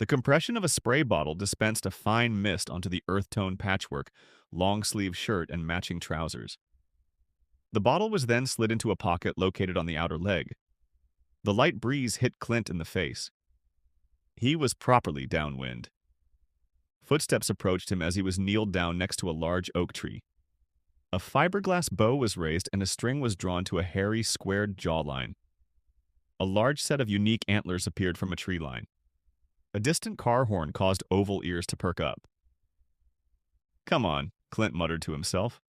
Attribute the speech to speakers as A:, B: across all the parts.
A: The compression of a spray bottle dispensed a fine mist onto the earth tone patchwork, long sleeve shirt, and matching trousers. The bottle was then slid into a pocket located on the outer leg. The light breeze hit Clint in the face. He was properly downwind. Footsteps approached him as he was kneeled down next to a large oak tree. A fiberglass bow was raised and a string was drawn to a hairy, squared jawline. A large set of unique antlers appeared from a tree line. A distant car horn caused oval ears to perk up. "Come on," Clint muttered to himself.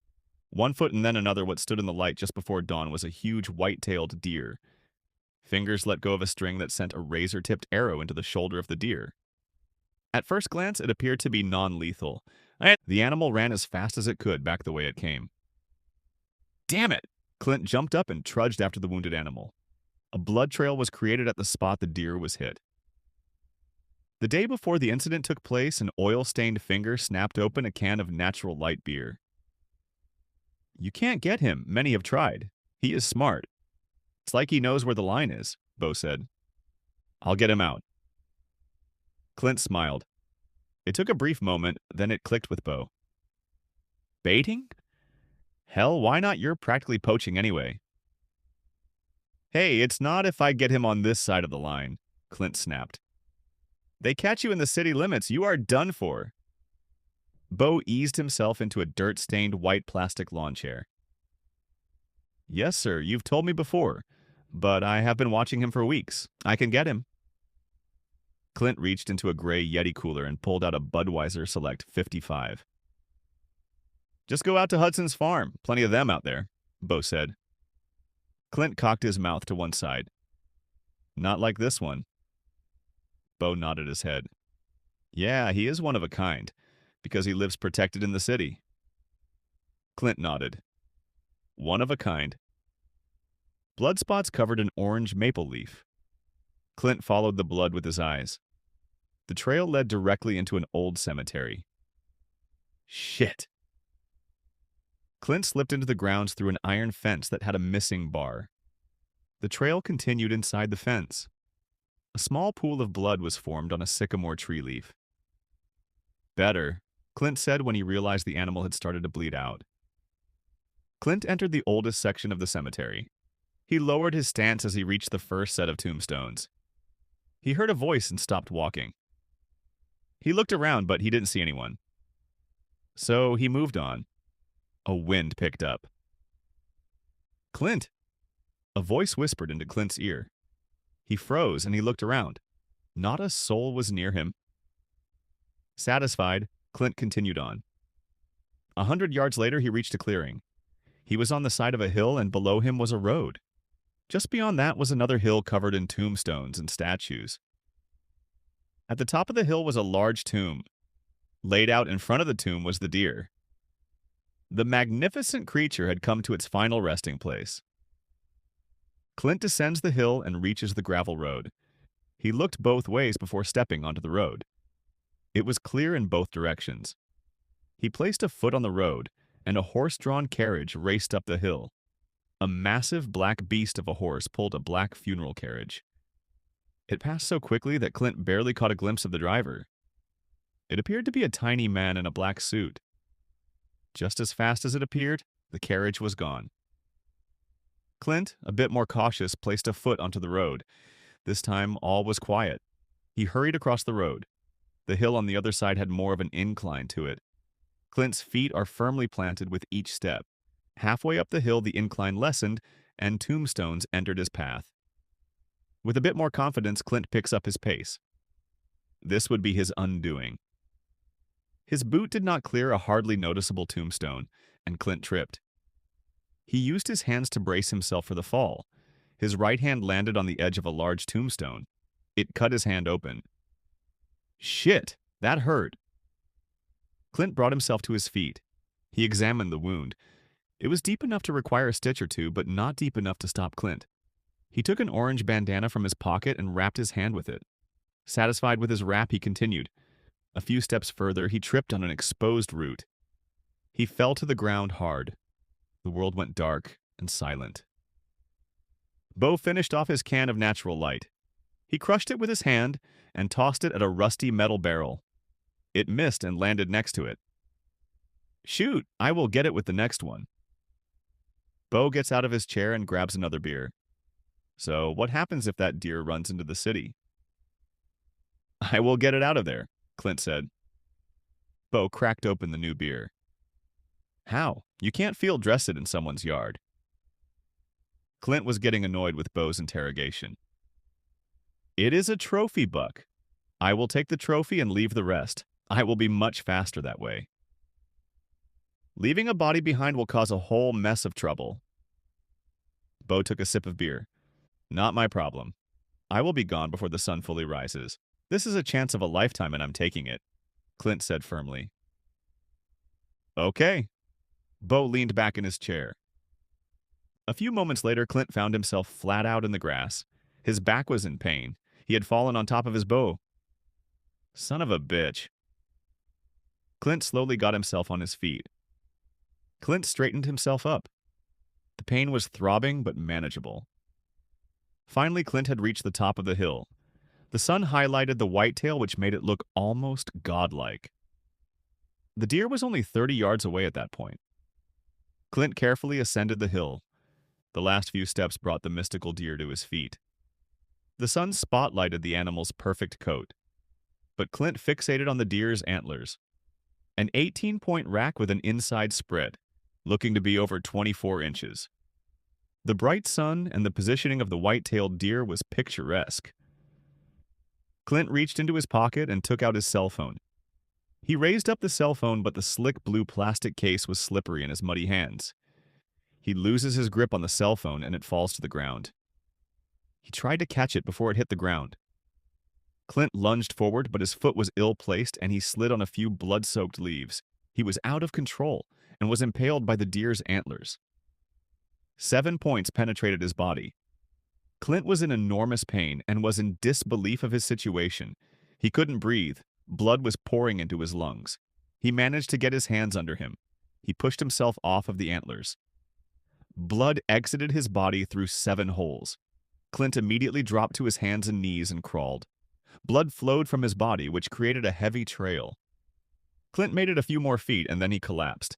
A: 1 foot and then another what stood in the light just before dawn was a huge white-tailed deer. Fingers let go of a string that sent a razor-tipped arrow into the shoulder of the deer. At first glance, it appeared to be non-lethal. The animal ran as fast as it could back the way it came. "Damn it!" Clint jumped up and trudged after the wounded animal. A blood trail was created at the spot the deer was hit. The day before the incident took place, an oil-stained finger snapped open a can of natural light beer. "You can't get him. Many have tried. He is smart. It's like he knows where the line is," Bo said. "I'll get him out." Clint smiled. It took a brief moment, then it clicked with Bo. "Baiting? Hell, why not? You're practically poaching anyway." "Hey, it's not if I get him on this side of the line," Clint snapped. "They catch you in the city limits, you are done for." Bo eased himself into a dirt-stained white plastic lawn chair. "Yes, sir, you've told me before, but I have been watching him for weeks. I can get him." Clint reached into a gray Yeti cooler and pulled out a Budweiser Select 55. "Just go out to Hudson's farm. Plenty of them out there," Bo said. Clint cocked his mouth to one side. "Not like this one." Bo nodded his head. "Yeah, he is one of a kind, because he lives protected in the city." Clint nodded. One of a kind. Blood spots covered an orange maple leaf. Clint followed the blood with his eyes. The trail led directly into an old cemetery. Shit. Clint slipped into the grounds through an iron fence that had a missing bar. The trail continued inside the fence. A small pool of blood was formed on a sycamore tree leaf. "Better," Clint said when he realized the animal had started to bleed out. Clint entered the oldest section of the cemetery. He lowered his stance as he reached the first set of tombstones. He heard a voice and stopped walking. He looked around, but he didn't see anyone. So he moved on. A wind picked up. "Clint!" A voice whispered into Clint's ear. He froze and he looked around. Not a soul was near him. Satisfied, Clint continued on. 100 yards later, he reached a clearing. He was on the side of a hill, and below him was a road. Just beyond that was another hill covered in tombstones and statues. At the top of the hill was a large tomb. Laid out in front of the tomb was the deer. The magnificent creature had come to its final resting place. Clint descends the hill and reaches the gravel road. He looked both ways before stepping onto the road. It was clear in both directions. He placed a foot on the road, and a horse-drawn carriage raced up the hill. A massive black beast of a horse pulled a black funeral carriage. It passed so quickly that Clint barely caught a glimpse of the driver. It appeared to be a tiny man in a black suit. Just as fast as it appeared, the carriage was gone. Clint, a bit more cautious, placed a foot onto the road. This time, all was quiet. He hurried across the road. The hill on the other side had more of an incline to it. Clint's feet are firmly planted with each step. Halfway up the hill, the incline lessened, and tombstones entered his path. With a bit more confidence, Clint picks up his pace. This would be his undoing. His boot did not clear a hardly noticeable tombstone, and Clint tripped. He used his hands to brace himself for the fall. His right hand landed on the edge of a large tombstone. It cut his hand open. Shit, that hurt. Clint brought himself to his feet. He examined the wound. It was deep enough to require a stitch or two, but not deep enough to stop Clint. He took an orange bandana from his pocket and wrapped his hand with it. Satisfied with his wrap, he continued. A few steps further, he tripped on an exposed root. He fell to the ground hard. The world went dark and silent. Bo finished off his can of natural light. He crushed it with his hand and tossed it at a rusty metal barrel. It missed and landed next to it. Shoot, I will get it with the next one. Bo gets out of his chair and grabs another beer. So, what happens if that deer runs into the city? I will get it out of there, Clint said. Bo cracked open the new beer. How? You can't field dress it in someone's yard. Clint was getting annoyed with Bo's interrogation. It is a trophy buck. I will take the trophy and leave the rest. I will be much faster that way. Leaving a body behind will cause a whole mess of trouble. Bo took a sip of beer. Not my problem. I will be gone before the sun fully rises. This is a chance of a lifetime and I'm taking it, Clint said firmly. Okay. Bo leaned back in his chair. A few moments later, Clint found himself flat out in the grass. His back was in pain. He had fallen on top of his bow. Son of a bitch. Clint slowly got himself on his feet. Clint straightened himself up. The pain was throbbing but manageable. Finally, Clint had reached the top of the hill. The sun highlighted the whitetail, which made it look almost godlike. The deer was only 30 yards away at that point. Clint carefully ascended the hill. The last few steps brought the mystical deer to his feet. The sun spotlighted the animal's perfect coat. But Clint fixated on the deer's antlers. An 18-point rack with an inside spread, looking to be over 24 inches. The bright sun and the positioning of the white-tailed deer was picturesque. Clint reached into his pocket and took out his cell phone. He raised up the cell phone, but the slick blue plastic case was slippery in his muddy hands. He loses his grip on the cell phone and it falls to the ground. He tried to catch it before it hit the ground. Clint lunged forward, but his foot was ill-placed and he slid on a few blood-soaked leaves. He was out of control and was impaled by the deer's antlers. 7 points penetrated his body. Clint was in enormous pain and was in disbelief of his situation. He couldn't breathe. Blood was pouring into his lungs. He managed to get his hands under him. He pushed himself off of the antlers. Blood exited his body through 7 holes. Clint immediately dropped to his hands and knees and crawled. Blood flowed from his body, which created a heavy trail. Clint made it a few more feet and then he collapsed.